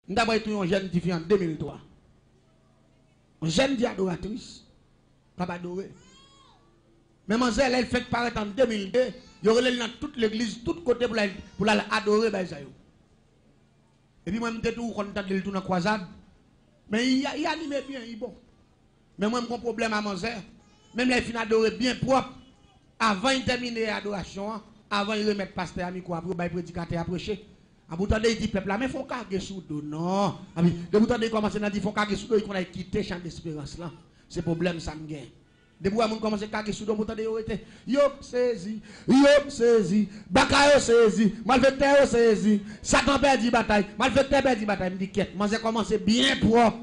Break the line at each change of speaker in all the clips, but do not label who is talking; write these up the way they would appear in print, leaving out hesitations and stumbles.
Nous avons été un jeune qui fait en 2003. Un jeune qui adoratrice. Pas adoré. Mais Manzel, elle fait paraître en 2002. Il y aurait dans toute l'église, tout côté pour l'adorer. Et puis moi, je suis tout content de le tourner en croisade. Mais il anime bien, il est bon. Mais moi, j'ai un problème à Manzel. Même les fins adorer bien propre. Avant de terminer l'adoration, avant de remettre pasteur Amico, après le prédicateur à prêcher. À bout de temps, il dit peuple là, mais il faut carrer sous dos. Non. De bout de temps, il commence à dire il faut carrer sous dos, il faut quitter le champ d'espérance là. C'est le problème, ça me gagne. Depuis que commence à carrer sous dos, bout de temps, yop saisi, Bakayo saisi, malfaiteur saisi, Satan perdu bataille, malfaiteur perdu bataille. Me dit quête, moi j'ai commencé bien propre.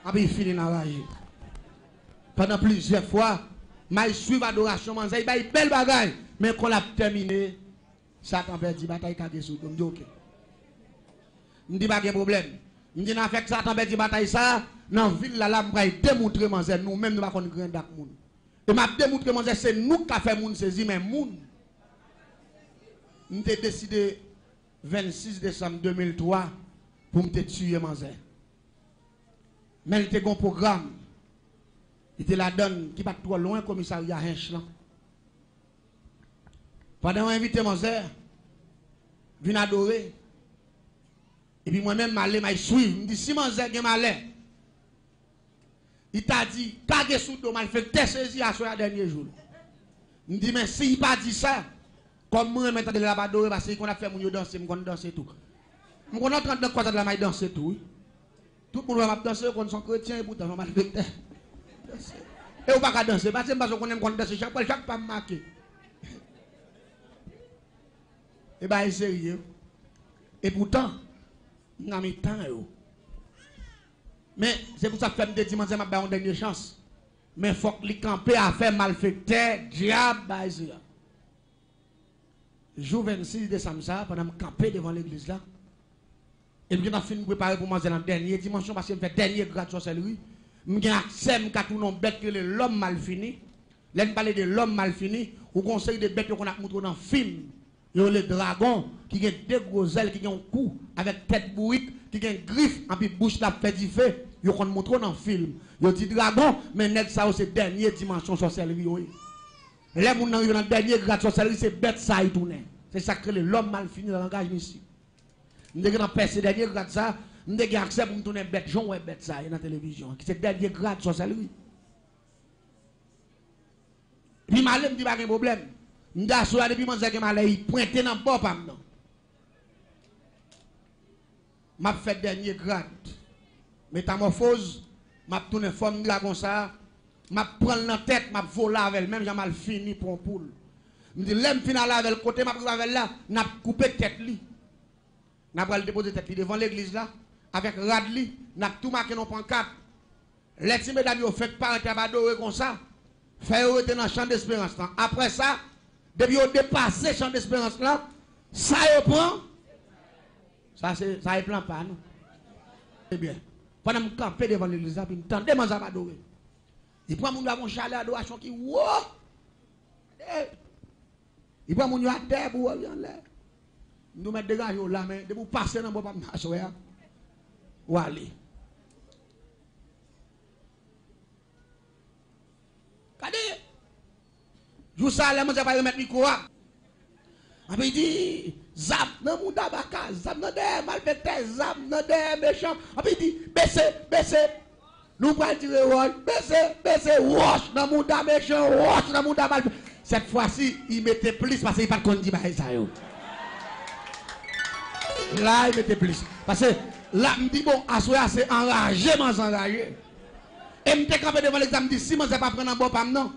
Après il finit dans la rage. Pendant plusieurs fois, je suis adoration, il y a une belle bagaille, mais quand on a terminé, Satan perdu bataille, carré sous dos. Je dis ok. Je dis pas de problème. Je dis n'a fait Satan perdu bataille ça, dans la ville là, je vais démontrer nous-mêmes, nous ne pouvons pas grand monde. Et je vais démontrer que c'est nous qui avons fait moun saisir, mais moun. Je suis décidé 26 décembre 2003 pour me tuer Manzé. Mais il était un programme. Il était la donne qui pas trop loin, commissariat Hench. Pendant invité Manzé, vient adorer. Et puis moi-même, je suis suivi. Je me dis, si Manzé est malin, il t'a dit, kage sous dos, il fait tes saisies à ce dernier jour. Je me dis, mais s'il n'a pas dit ça, comme moi, maintenant, de la adorer, parce qu'on a fait mon danser, je danser tout. Je suis en train de quoi de la maille danser tout. Tout le monde va danser, on sont chrétiens, et pourtant, on va faire. Et on va pas danser, parce qu'on aime danser, chaque pas marqué. Et bien, c'est sérieux. Et pourtant, on a mis temps. Mais c'est pour ça que je me dis, je vais une dernière chance. Mais il faut que les camper à faire malfaiteur, diable, jour 26 décembre, pendant que je camper devant l'église là. Et puis, je suis préparé pour manger la dernière dimension parce que je fais dernier grade de sorcellerie. Je accès à tout nom bête que l'homme mal fini. Là, je parle de l'homme mal fini. Au conseil de bêtes qu'on a montré dans le film. Il y a le dragon qui a deux gros ailes, qui a un cou avec tête bourrique, qui a une griffe, et puis bouche la fait du feu. Il y a montré dans le film. Il y a dit dragon, mais net ça c'est dernière dimension sorcellerie. Là, on arrive dans la dernière grade de sorcellerie, c'est bête ça y tourne. C'est ça que l'homme mal fini dans le langage ici. Nous avons percé dernier grade ça, nous avons accès pour nous tourner bête, Jean ou bête ça dans la télévision. C'est dernier grade de sorcellerie. Puis malin me dit pas de problème. Nous avons depuis mon zègue malin, il pointe dans le bord pas non. M'a fait dernier grade. Métamorphose, m'a tourné forme de la comme ça, m'a prendre la tête, m'a volé avec même j'ai mal fini pour un poule. Me dit l'aime final avec le côté m'a pris avec là, n'a coupé tête li. N'a pas le déposer tête li devant l'église là avec radli, n'a tout marqué dans pancarte. Les petits mesdames ont fait paraître à adorer comme ça. Faire rester dans le champ d'espérance là. Après ça, depuis on dépassé le champ d'espérance là, ça y prend. Ça c'est ça y plan pas non. C'est bien. Pendant que je campe devant l'église, je me tendais à adorer. Il prend mon avon chalet adoration qui wow! Il prend mon à terre pour aller en l'air. Nous mettons des gars là, mais de vous passer dans le bon marché. Ou aller. Regardez. Je sais que je ne vais pas remettre le micro. Il dit, zap, non, mon dabaka, zap, non, malfaiteur, zap, non, méchant. Il dit, baissez. Nous prenons tirer roche, baissez, wash, dans mon da méchant, wash, dans mon da malfaiteur. Cette fois-ci, il mettait plus parce qu'il n'y a pas de conduit ça. Là, il mettait plus. Parce que là, il me dit, bon, à soi, c'est enragé, mais enragé. Et je me suis campé devant l'examen, je me dis, si je ne vais pas prendre un bon pam, non.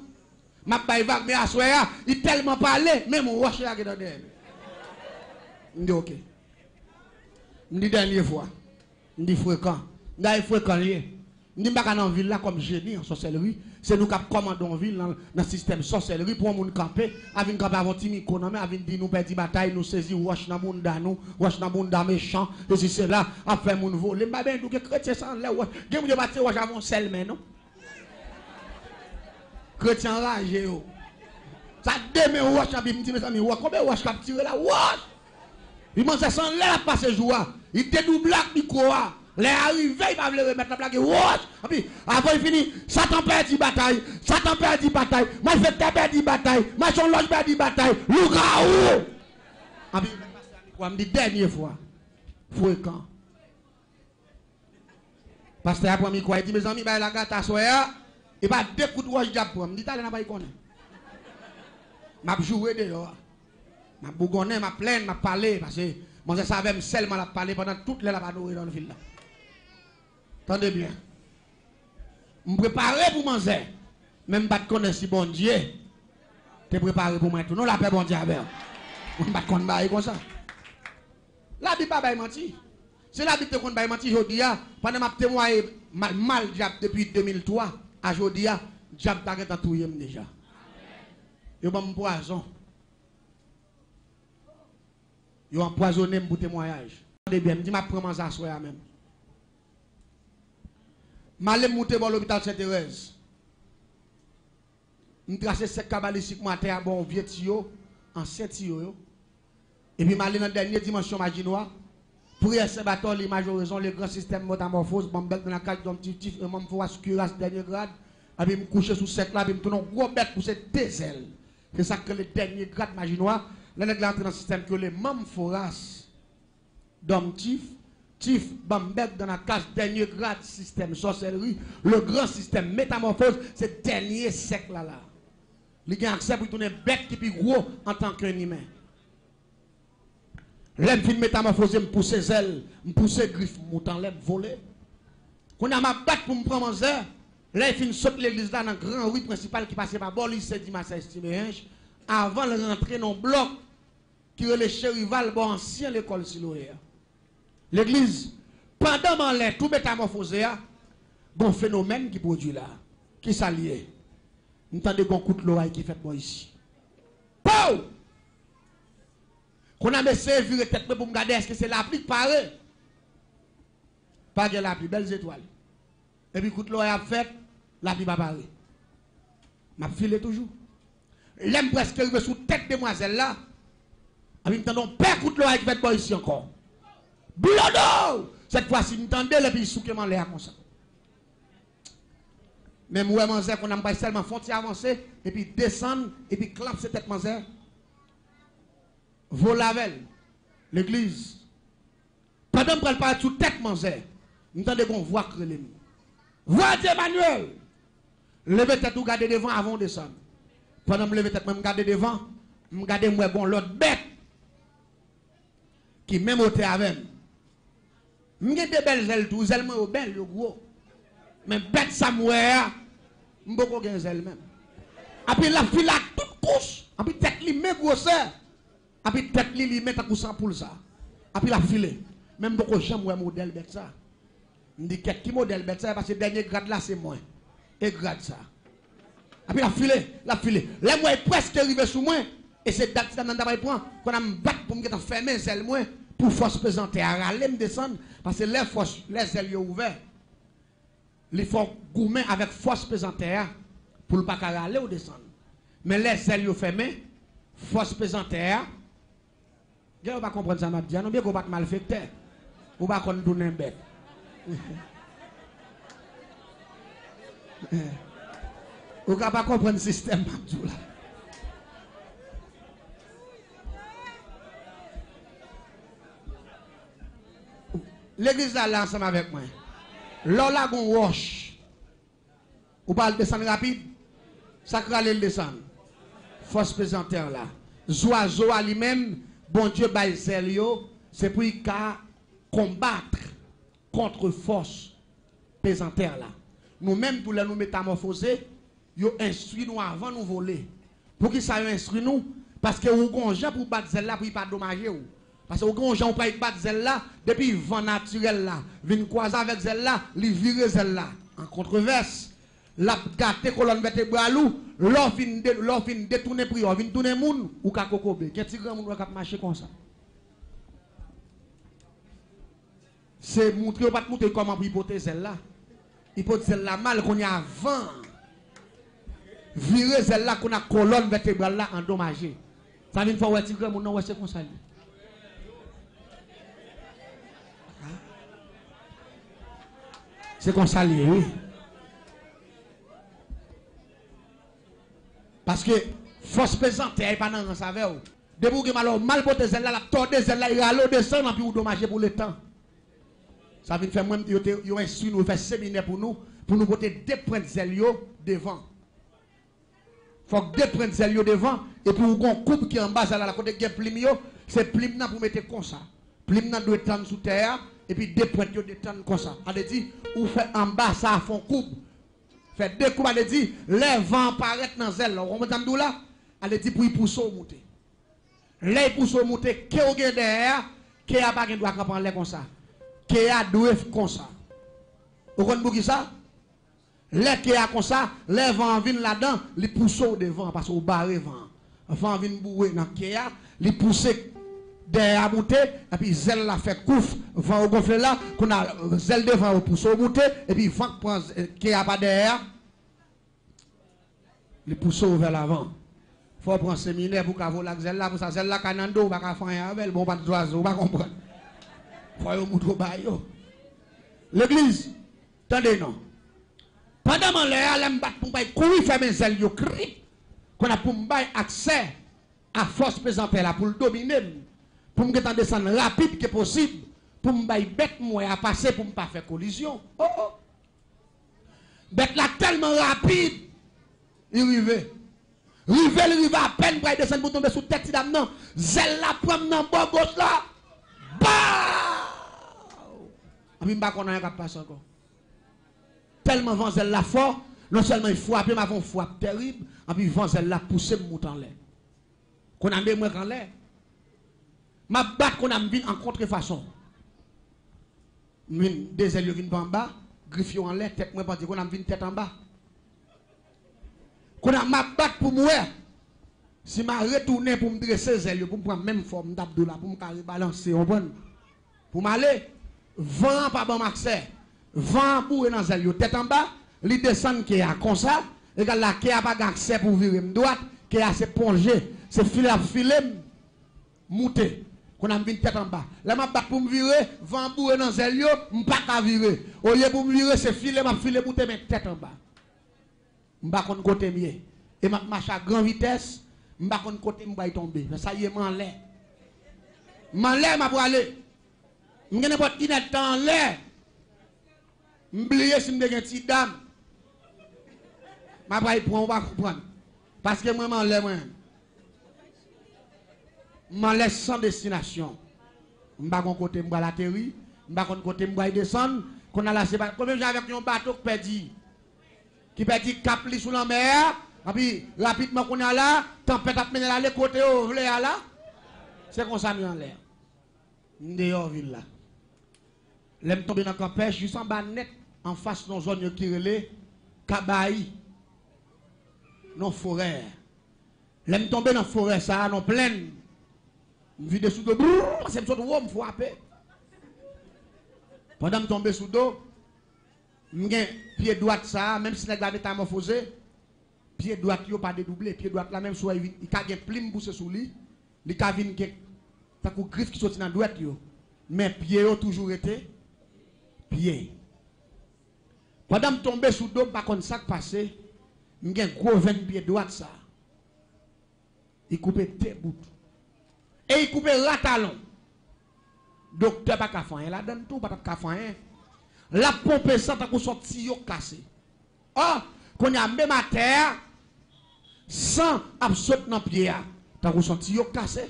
Je ne vague, mais à soi, il tellement parlé, même mon roche là qui est dans derrière. Je me dis, ok. Je me dis, dernière fois. Je me dis, fréquent. Je me dis, fréquent. Je me dis, je dans ville là comme génie en sorcellerie. C'est nous qui commandons en ville dans le système sorcellerie pour nous camper. Avec nous camper avant de économie, avec nous perdre bataille, nous saisir, wash dans monde nous, wash dans monde méchant. Et si c'est là, après mon voler. Je me dis, chrétien sans l'air, je me dis, wash avant sel, mais non. Chrétien enragé. Ça demain, wash, je me dis, mes amis, combien wash cap tirer là, wash. Il m'a dit, sans l'air passer jour. Il dédouble le micro. Les arrivés, il va remettre la blague. Et puis, avant il finit, Satan perd 10 batailles. Satan perd 10 batailles. Moi, je fais perdre 10 batailles. Moi, je loge perd 10 batailles. Lougaou! Et puis, il me dit, dernière fois, fréquent. Parce que après, il dit, mes amis, la gâte à soya. Il va deux coups de roche d'ap pour me dit, t'as n'a pas y connaître. M'a joué dehors. M'a bougonné, m'a plaint, m'a parlé. Parce que moi, je savais seulement la parler pendant toute les labadories dans le ville là. Attendez bien. Je me prépare pour manger. Même pas de connaître si bon Dieu. Tu es préparé pour moi tout. Non, la paix bon Dieu avec. Je ne pas connaître comme ça. La Bible pas menti. C'est la Bible qui pas menti aujourd'hui. Pendant ma témoigne mal depuis 2003 à aujourd'hui, diable t'a gagné tout déjà. Yo ba poison. Yo empoisonné pour témoignage. Attendez bien, me dit m'a prendre ça soir même. M'aller monter dans l'hôpital Sainte-Thérèse. Me tracer sec cabalistique matin à bon vieux tio en 7 tio. Et puis m'aller dans la dernière dimension maginois. Pour essayer bâton les majoraison les grands systèmes métamorphose, bombel dans la cage d'objectif et même faut assurer dernier grade. Et puis me coucher sous sec là, puis me tourner gros bête pour cette désel. C'est ça que le dernier grade maginois, là nèg entre dans le système que les mêmes foras d'homme tif bambek dans la case dernier grade système sorcellerie, le grand système métamorphose, c'est dernier sec là. Il a accès pour tourner bête qui plus gros en tant qu'un humain. L'aime fin métamorphose, me pousse ses ailes, me pousse griffes, montant l'aime voler. Qu'on a ma batte pour me prendre en zère. Là, il finit saute l'église là dans le grand rue principal qui passait par bord, lycée Dimas estimé avant de rentrer dans le bloc qui est le chérival bon ancien l'école Siloé. L'église, pendant l'air, tout métamorphosé, bon phénomène qui produit là, qui s'allie. Nous entendons bon coup de l'oreille qui fait bon ici. Pow! Qu'on a essayé de virer tête pour me garder, est-ce que c'est la pluie pareil? Pas de la pluie, belles étoiles. Et puis, coup de l'oreille a fait, la pluie va pareil. M'a filé toujours. L'aime presque arrivé sous tête demoiselle là. Et puis, nous entendons père coup de l'oreille qui fait bon ici encore. Blodo! Cette fois-ci, nous entendons, et puis, souquement l'air comme ça. Mais moi, manzer, qu'on n'a pas seulement frontière avancer, et puis descendre, et puis clamp cette tête manzer. Volavel, l'église. Pendant qu'elle parle sous tête manzer, nous entendons qu'on voit crelem. Voix d'Emmanuel. Levez tête ou gardez devant avant de descendre. Pendant que je levez tête, je regarde devant, je regarde moi bon l'autre bête qui même au avec. Je ai des belles ailes, tout ailes moi belles, le gros. Mais bête ça mourir, je ne peux pas ailes même. Après la file à toute couche, après tête li met grosseur. Après tête li met à cousin pour ça. Après la file, même beaucoup jamais ouais modèle bête ça. Je dis qui modèle bête ça parce que dernier grade là c'est moi. Et grade ça. Après la file. Là moi est presque arrivé sous moi et c'est date ça dans d'abord point qu'on a me battre pour me fermer les ailes moi pour force présenter à râler me descendre parce que les ailes ouvertes. Il faut gourmet avec force présentaire pour ne pas râler ou descendre. Mais les ailes fermées, force présentaire, vous ne pas comprendre ça, m'a dit, non bien qu'on va mal faire, ou pas qu'on donne un bête. Vous ne pas comprendre le système, là. L'église là ensemble avec moi. Lola gon roche. Ou pas le descendre rapide. Ça crale le descendre. Force présentaire là. Zoazo à lui-même, bon Dieu bail c'est pour qu'il combattre contre force présentaire là. Nous-mêmes pour nous métamorphoser, yo instruit nous avant nous voler. Pour qui ça instruit nous parce que ou gon gens pour battre celle là pour pas dommager ou. Parce que les gens pas battre celle là depuis le vent naturel là, vient croiser avec celle là, li vire celle là en controverse. La gâté colonne vertébrale ou l'offre détourner prière, vient tourner moun ou ka kokobe. Qu'est-ce que grand moun va marcher comme ça? C'est montrer pas montrer comment pour hypothèse celle là. Hypothèse celle là mal qu'on y a avant. Virer celle là qu'on a colonne vertébrale là endommagée. Ça vient faire ouais grand moun non ouais c'est comme ça. C'est qu'on s'allie, oui. Parce que force pesante, elle n'est pas dans le saveur. Debout que mal pour tes ailes là, la tordre des ailes là, il a l'eau descendre, puis vous dommager pour le temps. Ça vient faire même, ils ont instruit nous, faire séminaire pour nous porter deux points de zèle devant. Il faut que deux points de zèle devant, et puis vous avez une coupe qui est en bas, là, la côté de plim, c'est plim pour mettre comme ça. Plim doit être sous terre, et puis deux points de tendre comme ça. On a dit, ou fait en bas, ça font coupe. Fait deux coups, on a dit, les vents paraissent dans zèle. On va dire là, on a dit pour y pousser au monter. Les pousse au monter, qui est derrière, qui a pas doit prendre comme ça. Qui a doué comme ça. Vous comprenez ça? Les qui a comme ça, les vents viennent là-dedans, les poussent au devant parce qu'on barre vent. Vent vient bouer dans qui a, les pousser derrière monter et puis zèle la fait couf, vent au gonfler là, qu'on a zèle devant au pousse au monter et puis vent prend qui a pas derrière, les pousse vers l'avant. Faut prendre séminaire pour qu'avoir la zèle là, pour ça zèle là canando pas faire rien avec, bon pas d'oiseau, pas comprendre. Faut yo moutro ba yo. L'église, attendez non. Pendant que les gens pour courir faire mes ailes, ils crient qu'on a pour me accès à force présente là pour le dominer, pour me descendre rapide que possible, pour me bête moi à passer pour ne pas faire collision. Oh oh. Bête là tellement rapide, il arrive. Rive à peine pour descendre pour tomber sous tête d'âme non. Zèle la prend dans bon gauche là. Bah! Je ne sais pas qu'on a passé encore. Tellement Vanzel la fort, non seulement il frappe, mais avant frappe terrible, et puis Vanzel la poussé monte en l'air. Qu'on a mis moi en l'air. Ma batte qu'on a mis en contrefaçon. Des ailes viennent en bas, griffion en l'air, tête moi pas dire qu'on a mis tête en bas. Qu'on a ma batte pour moi. Si m'a retourné pour me dresser les ailes, pour me prendre même forme d'abdoula, pour me rebalancer, pour m'aller, vent pas bon accès. Vent pour dans les tête en bas, il descend qui a comme ça, et là qui a pas accès pour virer droite, qui a se plonger, c'est filer à filer, monter, qu'on a mis tête en bas. Là m'a battre pour me virer, vent pour dans les ailes, m'pas qu'à virer. Au lieu pour me virer, c'est filer, m'a filer monter mais tête en bas. M'pas qu'on côté mieux. Et m'a marche à grande vitesse, m'pas qu'on côté m'pas tomber. Ça y est m'en l'air. M'en l'air m'a pour aller. M'gène pas inette en l'air. M'oublier si m'de gen ti dame. Ma braille prend on va comprendre. Parce que moi m'en l'air moi. M'en laisse sans destination. M'pa kon côté m'ba la terre, m'pa kon côté m'ba descendre, qu'on a là c'est pas comme avec un bateau qui perdu cap li sous la mer, et puis rapidement qu'on a là, tempête a mené là les côté au vle là. C'est comme ça en l'air. Dehors ville là. L'aime tomber dans campèche juste en bas net en face de nos zones qui relait Kabaï. Non forêt. L'aime tomber dans forêt ça non pleine. Vide sous dos, c'est une me frapper. Pendant que je tombe sous dos, je pied droit ça, même si la métamorphosé, pied droit yo pas dédoublé, pied droit là même soit il a une plume pousse sous lui, il a une ta coup griffe qui sorti dans droite yo. Mais pied yo toujours été pied. Pendant que je tombe sous dos, par contre ça qui passé, j'ai un gros 20 pieds droit ça. Il coupe tes bouts. Et il coupe la talon. Docteur pas qu'à faire, la donne tout pas qu'à faire. La pompe ça t'a sorti yo cassé. Oh, qu'on a même à terre sans absolument dans pied t'as sorti yo cassé.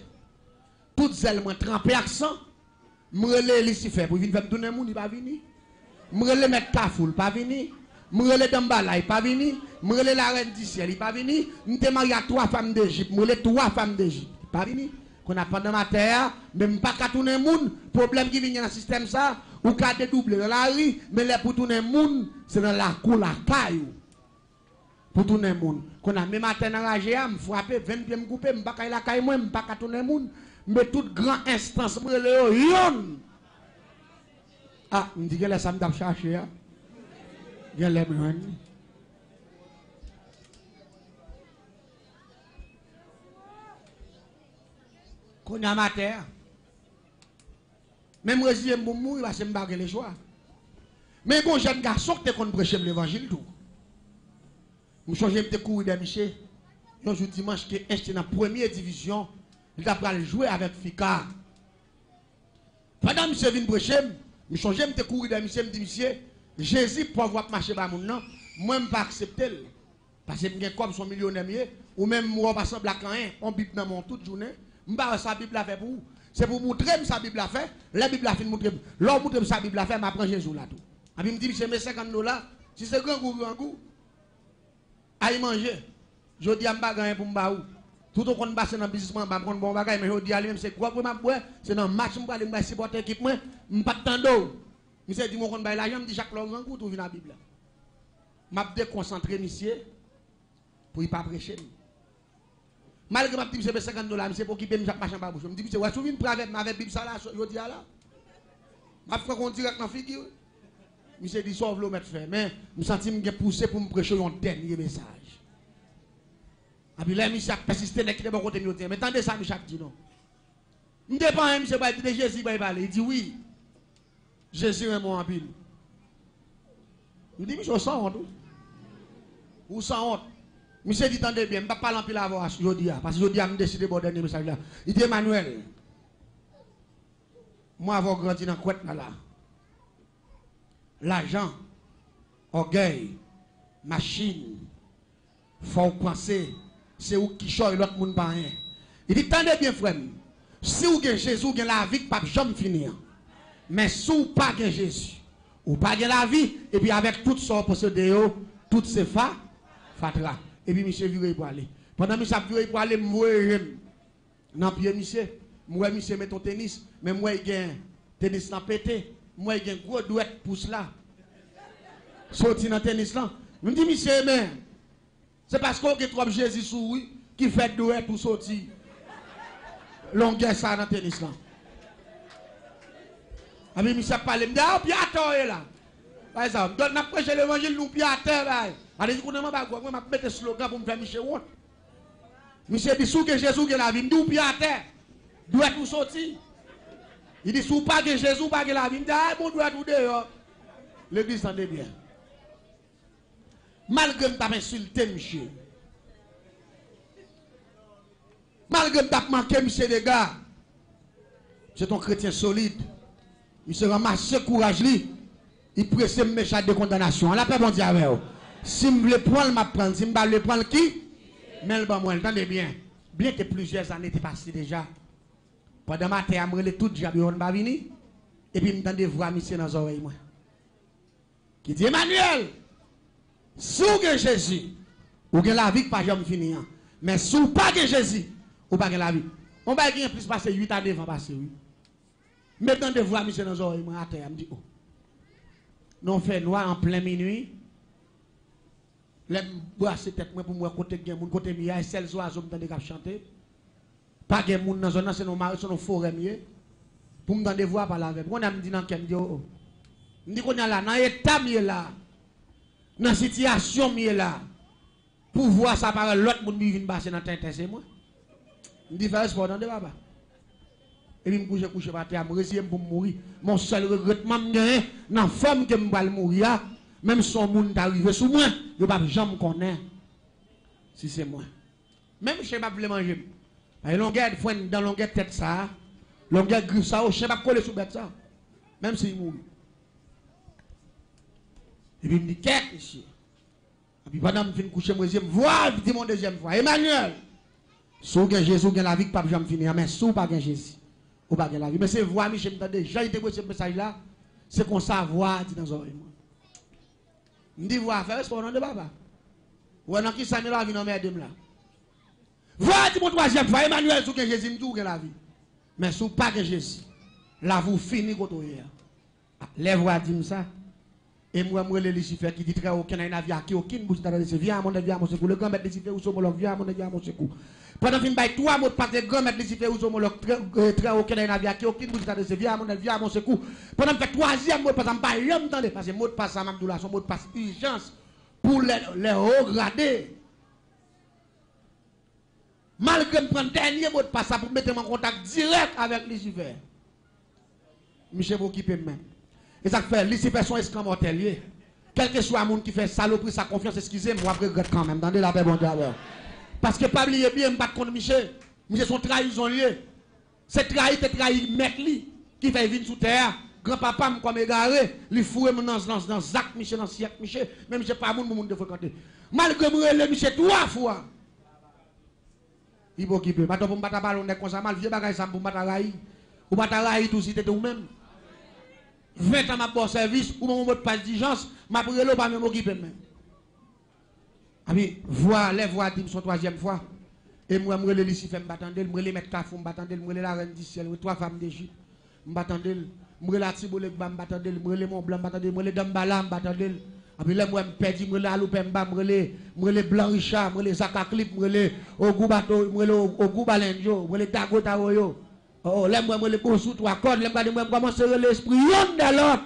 Toutes celles moi trempé accent, m'rele Lucifer pour venir faire donner moun il pas venir. M'rele mettre Kafoul pas venir. M'rele Dambala il pas venir. M'rele la reine du ciel il pas venir. M'te marié à 3 femmes d'Égypte, m'rele 3 femmes d'Égypte, pas venir. Qu'on a pendant ma terre, même pas qu'à tourner moun, problème qui vient dans le système ça, ou qu'à dédoubler dans la rue, mais là pour tourner moun, c'est dans la cour la caillou. Pour tourner moun. Qu'on a même matin enragé, me frapper, 20 pieds me couper, me pas qu'à la caille moi, me pas qu'à tourner moun, mais toute grande instance me le yon. Ah, me dit que là ça me t'a chercher hein. Viens les me qu'on a ma terre. Même si je suis mourir, parce que je ne les choix. Mais bon, jeune garçon qui te prêcher l'évangile tout. Je change de courir de Michel. Un jour dimanche qui est dans la première division, il a jouer avec Fika. Pendant que monsieur vient prêcher, je change de courir de Michel, je dis monsieur, Jésus pour avoir marché par mon nom, moi je ne peux pas accepter. Parce que je comme son millionnaire, ou même moi, je ne black rien, on Bible dans mon toute journée, je ne sais pas sa Bible a fait pour vous. C'est pour montrer sa Bible a fait, la Bible a fait montrer. L'homme montre sa Bible a fait, je prends Jésus là tout. Et puis je me dis, monsieur, mes $50, si c'est grand goût, à y manger. Je dis à me bagarre pour me baou. Tout au monde passe dans le business, je prends bon bagage, mais je dis à lui, c'est quoi pour m'abouer? C'est dans le match, je vais aller supporter l'équipe, je ne pas de temps. Monsieur dit, mon compte bail l'argent, je dis chaque grand goût, tout vient la Bible. Je vais déconcentrer, monsieur, pour ne pas prêcher. Malgré que je dis, c'est $50, c'est pour qu'il paye chaque machin par bouche. Je me dis, ouais, souviens de avec ma Bible, ça là, je dis à là. Je vais faire un direct dans la figure. Monsieur dit, sauve le mettre fait. Mais je me sens que je poussé pour me prêcher un dernier message. Et puis là, monsieur a persisté, il est bon côté de mais attendez ça, monsieur dit non. Je ne dépend pas, monsieur, il dit Jésus, il parler. Il dit oui. Jésus est mon pile. Je dis, monsieur, sans honte. Ou sans honte. Monsieur dit, attendez bien, je ne vais pas parler en pile avant, je dis, parce que je dis, je décidé de dernier message là. Il dit, Emmanuel, moi, avoir grandi dans la couette là. L'argent, orgueil, machine, faut penser, c'est où qui choisit l'autre monde pas rien. Il dit, tendez bien, frère, si vous avez Jésus, vous avez la vie, pas jamais finir. Mais si vous n'avez pas Jésus, vous n'avez pas la vie, et puis avec tout ça, possédé, toutes ces fatra. Et puis, monsieur viré pour aller. Pendant que monsieur viré pour aller, moi, non, puis monsieur, met ton tennis, mais moi, il gagne tennis dans pété. Moi, il y a un gros douette pour cela. Sorti dans le tennis là. Je me dis, monsieur, mais c'est parce qu'on a trop Jésus sous qui fait douette pour sortir. Longueur ça dans le tennis là. Et puis, monsieur parle, il me dit, ah, piato est là. Par exemple, on a prêché l'évangile, nous piato. Alors, je ne sais pas quoi, je vais mettre un slogan pour me faire monsieur honte. Monsieur dit, sous que Jésus a la vie, nous piato. Douette pour sortir. Il dit, si vous pas que Jésus, pas que la vie, il dit, ah, mon doigt tout dehors. L'église s'en est bien. Malgré que tu as insulté, monsieur. Malgré que tu as manqué, monsieur, des gars. C'est un chrétien solide. Il se ramasse courage, il presse mes méchants de condamnation. La paix, bon Dieu, avec vous. Si je veux prendre, je prendre. Si je veux prendre qui? Mais le bon, moi, entendez bien. Bien que plusieurs années étaient passées déjà. Pendant ma terre, je me tout diable, on va venir. Et puis, je me voix monsieur dans les oreilles. Qui dit, Emmanuel, si vous avez Jésus, vous avez la vie qui pas jamais finir. Mais si vous n'avez pas Jésus, vous n'avez pas la vie. On va gagner plus passer 8 années avant passer, oui. Mais dans des voix monsieur dans les oreilles, à terre, je me dis, oh. Non, fait noir en plein minuit. Les brasser tête pour moi, côté gen, mon côté mia, et celles oiseaux me tendent chanter. Pas de monde dans la zone, c'est nos forêts mieux. Pour me donner voix par la veille. On a dit dans quel oh. On dit qu'on est là, dans l'état mieux là. Dans la situation mieux là. Pour voir ça par l'autre monde qui vient passer dans la tête, c'est moi. On dit faire sport dans le papa. Et puis je couche par terre, je réussis pour mourir. Mon seul regrettement, c'est dans la femme que je vais mourir. Même si son monde est arrivé sous moi, je ne vais pas jamais connaître. Si c'est moi. Même si je ne vais pas manger. Longueur dans longueur tête ça, longueur griffe ça, je ne sais pas coller sous bête ça. Même s'il mourit. Et puis il me dit, qu'est-ce ici? Et puis pendant que je finis coucher, je me vois, je dis mon deuxième fois, Emmanuel, si vous avez Jésus, vous avez la vie, pas jamais finir, mais si vous n'avez pas Jésus, vous n'avez pas la vie. Mais c'est voix, Michel, me déjà été ce message là, c'est qu'on savoir, dit dans les oreilles. Je me dis, vous avez fait ce nom de papa. Ou est-ce qui s'en est la vie dans mes deux là? Voilà mon troisième fois, Emmanuel, sous que Jésus me dit que la vie. Mais sous pas que Jésus, là vous finissez quand vous êtes. Les voix disent ça. Et moi, le Lucifer qui dit très aucun avis à qui aucune bouche d'adresse. Viens à mon avis à mon secours. Le grand maître Lucifer ou somologue, viens à mon avis à mon secours. Pendant qu'il y a 3 mots de passe, le grand maître Lucifer ou somologue, très aucun avis à qui aucune bouche d'adresse. Viens à mon avis à mon secours. Pendant qu'il y a 3e mot de passe, je ne sais pas, parce que le mot de passe à Mamdoula, son mot de passe urgence pour les hauts gradés. Malgré que je prends le dernier mot de passe pour mettre en contact direct avec Lucifer. Michel vous occupez même. Et ça fait, Lucifer son escroc mortel. Quel que soit le monde qui fait saloperie, sa confiance, excusez-moi, je regrette quand même. Dans la paix, bon Dieu. Parce que pas oublier bien, je ne pas contre Michel. Michel son trahison lié. C'est trahi mec qui fait vivre sous terre. Grand-papa me comme égaré, lui fouet dans Zach Michel, dans Siak Michel, même je pas moun de fréquenter. Malgré moi, le Michel 3 fois. Il faut qu'il peut. Maintenant, pour me battre ballon, on est comme ça, mal vieux bagage, ça pour me battre raï. Ou battre raï, tout si t'es ou même. 20 ans, ma bon service, ou mon mot de passe d'urgence, ma brûle, pas même m'occuper même. Ah oui, les voix dim son troisième fois. Et moi, je me Lucifer, je me mettre Kafou, je me la reine du ciel, 3 femmes d'Égypte, je me la Tibolek, je me Mont Blanc, je me Dambala, je puis là, moi, je me perds, je me la Loupemba, je me Blanc Richard, je me Zakaclip, je me Ogoubato, je me Ogoubalenjo, je me Dago Taroyo. Oh, là, moi, je me pose sous 3 cordes, là, je commence à l'esprit, yon de l'autre.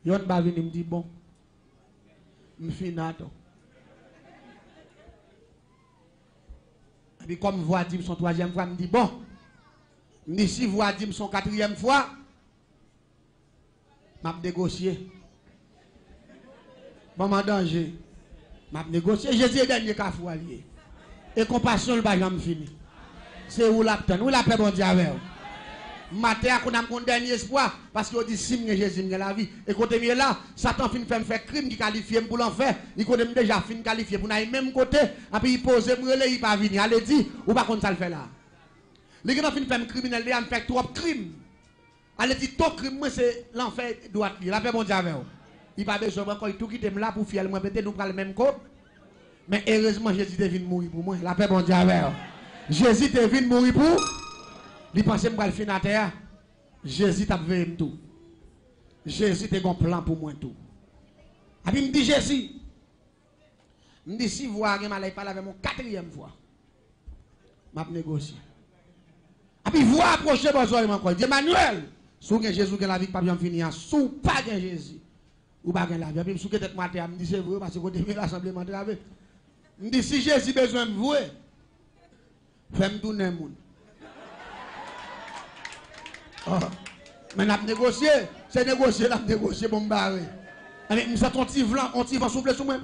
Yon va venir me dire, bon, je finis attends. Et puis, comme voix dit son 3e fois, je me dis, bon, je me dis, si voix dit son 4e fois, je vais négocier. Bon, en danger. Je vais négocier. Jésus est dernier qu'à fois lié. Et compassion, le bagage fini. C'est où la paix, où la paix, bon Dieu, avec vous. Matin, on a mon dernier espoir, parce qu'on dit, si Jésus est la vie. Et quand on est là, Satan fin fait faire crime qui qualifie pour l'enfer. Il connaît déjà fin qualifié pour aller même côté. Et puis il pose, il va venir. Allez, dit, ou pas qu'on ça le fait là. Les gens fin fait criminel, ils fait trop crime. Allez, dit, ton crime, moi, c'est l'enfer droit. La paix, bon Dieu, avec vous. Il va besoin encore tout quitter là pour faire moi peut-être nous prendre le même corps. Mais heureusement Jésus est venu mourir pour moi. La paix bon Dieu avec. Jésus est venu mourir pour. Il pensait me le finir à terre. Jésus t'a veillé tout. Jésus a un plan pour moi tout. Et puis il me dit Jésus. Il me dit si vous avez mal parler avec mon 4e fois. M'a négocier. Et puis vous approchez besoin encore. Dit Emmanuel, sous que Jésus que la vie pas bien finir, sous pas que Jésus. Ou pas la vie. Puis, si je suis matin, je me dis c'est vrai, parce que quand je l'assemblée, je me dis si Jésus a besoin de vous, fais-moi tourner le monde. Mais je négocier, c'est négocier, je négocier pour me barrer. Je me sens un petit vent souffler sur moi.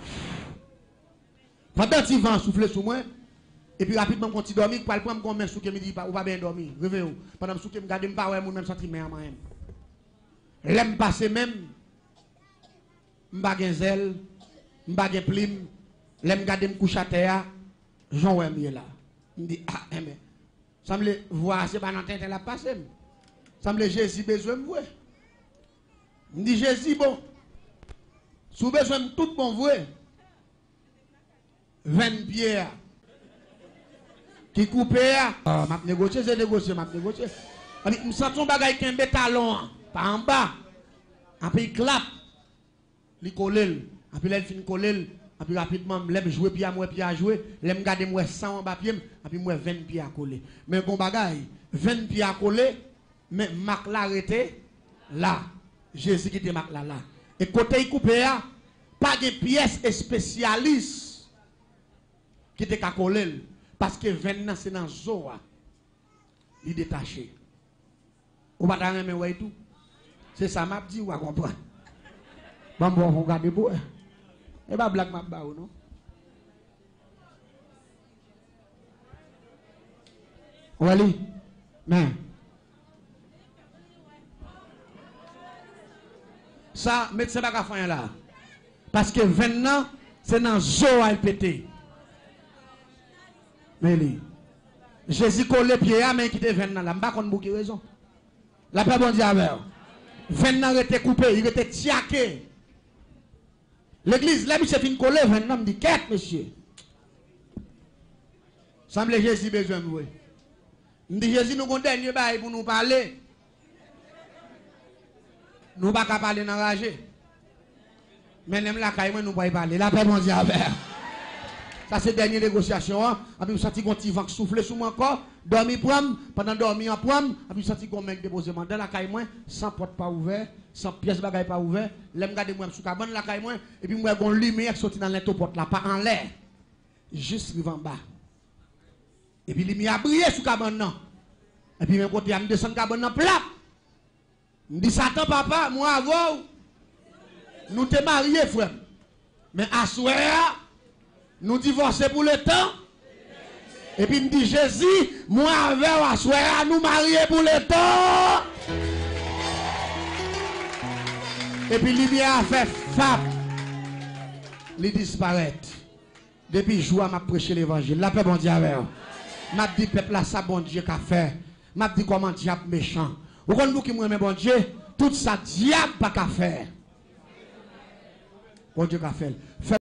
Pendant un petit vent souffler sur moi, et puis rapidement, quand tu dors, je vais prendre comme un souke, je me dis, ou pas bien dormir, réveillez-vous. Pendant que je me garde, je ne pas même sentiment. L'aime passer même. M'ba gen zèle, m'ba gen plim, l'aime garder me coucher à terre, j'en ouais mieux là. Me dit ah mais semble voir c'est pas dans tête la passé. Semble Jésus besoin me voir. Me dit Jésus bon. Sous besoin de tout bon voir. 20 pierres qui coupé m'a négocier, c'est négocier, m'a négocier. Me sent ton bagage qui un talon pas en bas. Après il clap. Il colle, après il fin coller, après rapidement l'aime jouer pied à moi pied à jouer, l'aime garder moi 100 en bas pied, après moi 20 pieds à coller. Mais bon bagaille, 20 pieds à coller, mais Marc l'arrêté là. Jésus qui te marque là. Et côté il coupé pas de pièces spécialistes qui te coller parce que 20 c'est dans zoa. Il détaché. Ou pas dans mais ouais tout. C'est ça m'a dit ou à comprendre. Bon, on regarde beau. Et pas blague ma bao, non? Wally, mais. Ça, médecin pas qu'à faire là. Parce que 20 ans, c'est dans zoo à péter. Mais lui, Jésus colle les pieds à main qui était 20 ans là. Je ne sais pas si raison. La paix bon Dieu avec. 20 ans, il était coupé, il était tiaqué. L'église, là, monsieur fin collé, 20 ans, me dit, qu'est-ce monsieur? Semble Jésus besoin de vous. Me dit, Jésus, nous avons un dernier bail pour nous parler. Nous ne pouvons pas parler dans la rage. Mais nous la caille, nous ne pouvons pas parler. La paix, mon Dieu, avec. Ça, c'est la dernière négociation. Et puis, vous sentez qu'on vent souffler sur moi encore. Dormir prendre, pendant dormir en prendre. Et puis, vous sentez qu'on mec déposé dans la caille, sans porte pas ouvert, sans pièce bagaille pas ouvert. Là, je regarde moi sous cabane la caille, et puis, moi, une lumière sorti dans l'intoporte là, pas en l'air. Juste en bas. Et puis, la lumière a brillé sous cabane. Et puis, même côté, je descends cabane plat. Dit Satan, papa, moi avant, nous te mariés, frère. Mais à soir, nous divorçons pour le temps. Et puis, nous dit Jésus, moi avec, à soir, nous mariés pour le temps. Et puis, lumière a fait fap. Il disparaît. Depuis jour, m'a prêché l'évangile. La paix, bon Dieu, avec. M'a dit, peuple, là, ça, bon Dieu, qu'a fait. M'a dit, comment diable méchant. Vous comprenez qui m'aime, bon Dieu? Tout ça, diable, pas qu'à faire. Bon Dieu, qu'a fait.